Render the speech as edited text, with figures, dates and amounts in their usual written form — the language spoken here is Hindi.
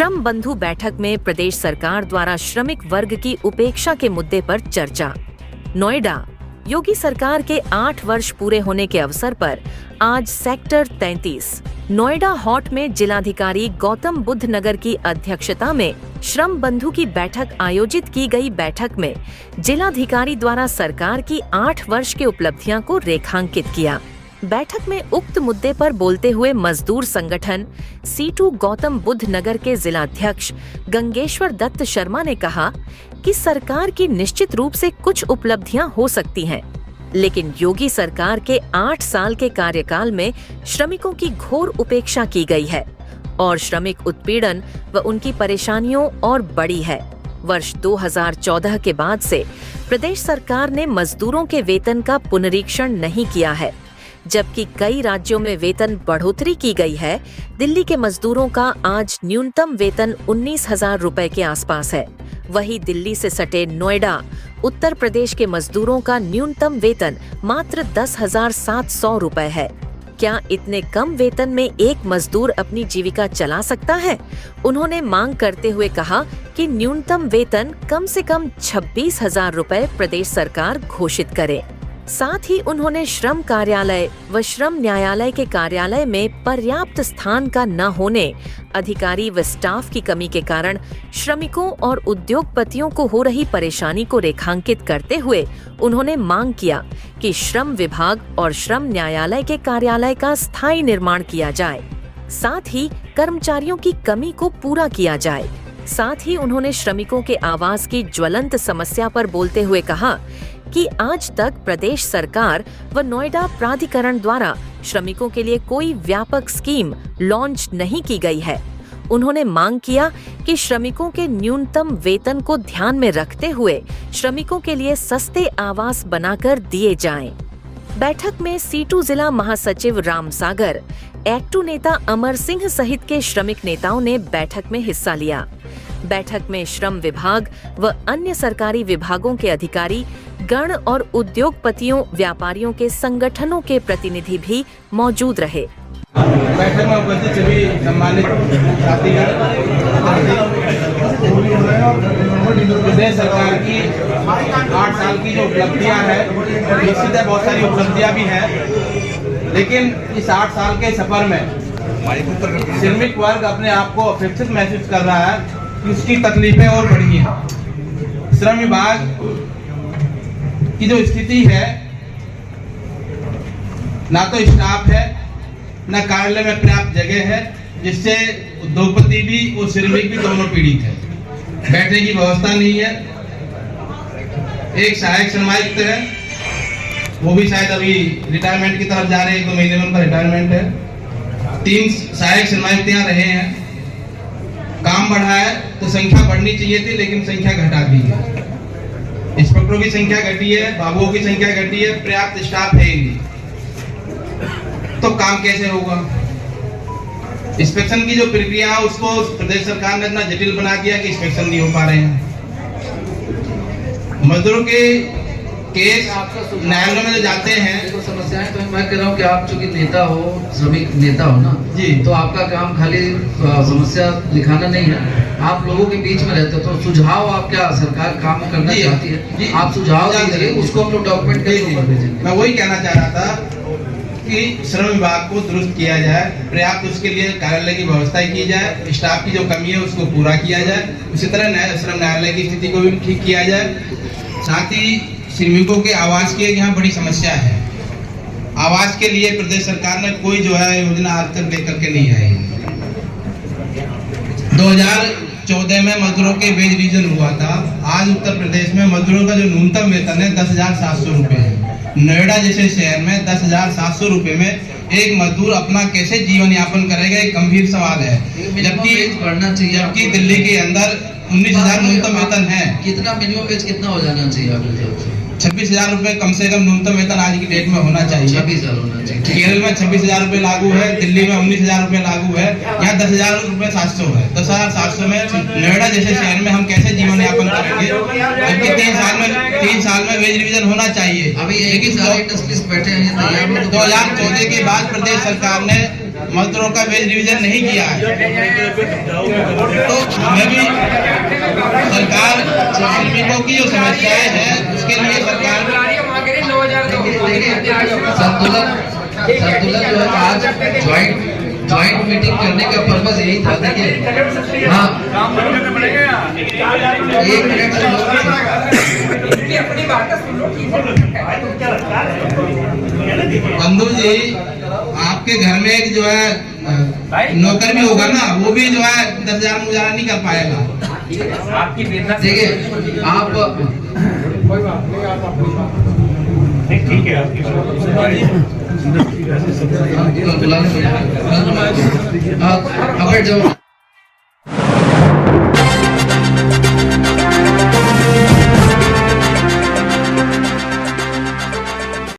श्रम बंधु बैठक में प्रदेश सरकार द्वारा श्रमिक वर्ग की उपेक्षा के मुद्दे पर चर्चा। नोएडा, योगी सरकार के 8 वर्ष पूरे होने के अवसर पर आज सेक्टर 33 नोएडा हॉट में जिलाधिकारी गौतम बुद्ध नगर की अध्यक्षता में श्रम बंधु की बैठक आयोजित की गई। बैठक में जिलाधिकारी द्वारा सरकार की 8 वर्ष की उपलब्धियां को रेखांकित किया। बैठक में उक्त मुद्दे पर बोलते हुए मजदूर संगठन C2 गौतम बुद्ध नगर के जिलाध्यक्ष गंगेश्वर दत्त शर्मा ने कहा कि सरकार की निश्चित रूप से कुछ उपलब्धियां हो सकती हैं, लेकिन योगी सरकार के 8 साल के कार्यकाल में श्रमिकों की घोर उपेक्षा की गई है और श्रमिक उत्पीड़न व उनकी परेशानियों और बढ़ी है। वर्ष 2014 के बाद से प्रदेश सरकार ने मजदूरों के वेतन का पुनरीक्षण नहीं किया है, जबकि कई राज्यों में वेतन बढ़ोतरी की गई है। दिल्ली के मजदूरों का आज न्यूनतम वेतन 19,000 रुपए के आसपास है। वहीं दिल्ली से सटे नोएडा, उत्तर प्रदेश के मजदूरों का न्यूनतम वेतन मात्र 10,700 रुपए है। क्या इतने कम वेतन में एक मजदूर अपनी जीविका चला सकता है? उन्होंने मांग करते हुए कहा कि न्यूनतम वेतन कम से कम 26,000 रुपए प्रदेश सरकार घोषित करे। साथ ही उन्होंने श्रम कार्यालय व श्रम न्यायालय के कार्यालय में पर्याप्त स्थान का न होने, अधिकारी व स्टाफ की कमी के कारण श्रमिकों और उद्योगपतियों को हो रही परेशानी को रेखांकित करते हुए उन्होंने मांग किया कि श्रम विभाग और श्रम न्यायालय के कार्यालय का स्थायी निर्माण किया जाए, साथ ही कर्मचारियों की कमी को पूरा किया जाए। साथ ही उन्होंने श्रमिकों के आवास की ज्वलंत समस्या पर बोलते हुए कहा कि आज तक प्रदेश सरकार व नोएडा प्राधिकरण द्वारा श्रमिकों के लिए कोई व्यापक स्कीम लॉन्च नहीं की गई है। उन्होंने मांग किया कि श्रमिकों के न्यूनतम वेतन को ध्यान में रखते हुए श्रमिकों के लिए सस्ते आवास बनाकर दिए जाएं। बैठक में C2 जिला महासचिव राम सागर, एक्टू नेता अमर सिंह सहित के श्रमिक नेताओं ने बैठक में हिस्सा लिया। बैठक में श्रम विभाग व अन्य सरकारी विभागों के अधिकारी गण और उद्योगपतियों, व्यापारियों के संगठनों के प्रतिनिधि भी मौजूद रहे। बैठक में उपस्थित सभी सम्मानित साथीगण, प्रदेश सरकार की 8 साल की जो उपलब्धियां हैं, निश्चित है बहुत सारी उपलब्धियां भी हैं, लेकिन इस 8 साल के सफर में श्रमिक वर्ग अपने आप को अपेक्षित महसूस कर रहा है कि उसकी तकलीफें और बढ़ी हैं। श्रम विभाग की जो स्थिति है, ना तो स्टाफ है, ना कार्यालय में पर्याप्त जगह है, जिससे उद्योगपति भी और श्रमिक भी दोनों पीड़ित है। बैठने की व्यवस्था नहीं है। एक सहायक श्रमायुक्त है, वो भी शायद अभी रिटायरमेंट की तरफ जा रहे हैं, 1-2 महीने में उनका रिटायरमेंट है। 3 सहायक श्रमायुक्त यहाँ रहे हैं। काम बढ़ा है तो संख्या बढ़नी चाहिए थी, लेकिन संख्या घटा दी है। इंस्पेक्टरों की संख्या घटी है, बाबुओं की संख्या घटी है, पर्याप्त स्टाफ है ही नहीं, तो काम कैसे होगा? इंस्पेक्शन की जो प्रक्रिया है उसको प्रदेश सरकार ने इतना जटिल बना दिया कि इंस्पेक्शन नहीं हो पा रहे हैं। मजदूरों के केस न्यायालय में जो जाते हैं तो समस्याएं, तो मैं कह रहा हूँ कि आप चूंकि नेता हो, श्रमिक नेता हो ना जी, तो आपका काम खाली समस्या लिखाना नहीं है, आप लोगों के बीच में रहते हो। तो सुझाव आप क्या सरकार काम करना चाहती है जी, आप सुझाव दीजिए, उसको हम लोग डॉक्यूमेंट कर भेजेंगे। मैं वही कहना चाह रहा था कि श्रम विभाग को दुरुस्त किया जाए, पर्याप्त उसके लिए कार्यालय की व्यवस्था की जाए, स्टाफ की जो कमी है उसको पूरा किया जाए, उसी तरह श्रम न्यायालय की स्थिति को भी ठीक किया जाए। साथ ही श्रमिकों के आवास की यहाँ बड़ी समस्या है। आवास के लिए प्रदेश सरकार ने कोई जो है योजना आज तक लेकर के नहीं आई। 2014 में मजदूरों के वेज रिवीजन हुआ था। आज उत्तर प्रदेश में मजदूरों का जो न्यूनतम वेतन है 10,700 रुपए है। नोएडा जैसे शहर में 10,700 रुपए में एक मजदूर अपना कैसे जीवन यापन करेगा, एक गंभीर सवाल है। जबकि बढ़ना चाहिए, जबकि दिल्ली के अंदर 19,000 न्यूनतम वेतन है। कितना मिनिमम वेज कितना हो जाना चाहिए? 26,000 रुपए कम से कम न्यूनतम वेतन आज की डेट में होना चाहिए। 26,000 होना चाहिए। केरल में 26,000 रुपए लागू है, दिल्ली में 19,000 रुपए लागू है, यहाँ 10,000 रुपए 700 है। 10,700 में नोएडा जैसे शहर में हम कैसे जीवन यापन करेंगे? जबकि 3 साल में वेज रिवीजन होना चाहिए। अभी एक ही सारे इंडस्ट्रीज बैठे हैं 2014 के बाद प्रदेश सरकार ने मजदूरों का वेज रिविजन नहीं किया है, तो हमें भी सरकार श्रमिकों की जो समस्याएं हैं उसके लिए सरकार संतुलन जो है आज ज्वाइंट मीटिंग करने का पर्पस यही था। देखिए हाँ, एक मिनट बंधु जी, आपके घर में एक जो है नौकर भी होगा ना, वो भी जो है 10,000 गुजारा नहीं कर पाएगा। देखिए आप ठीक है आपकी अब जो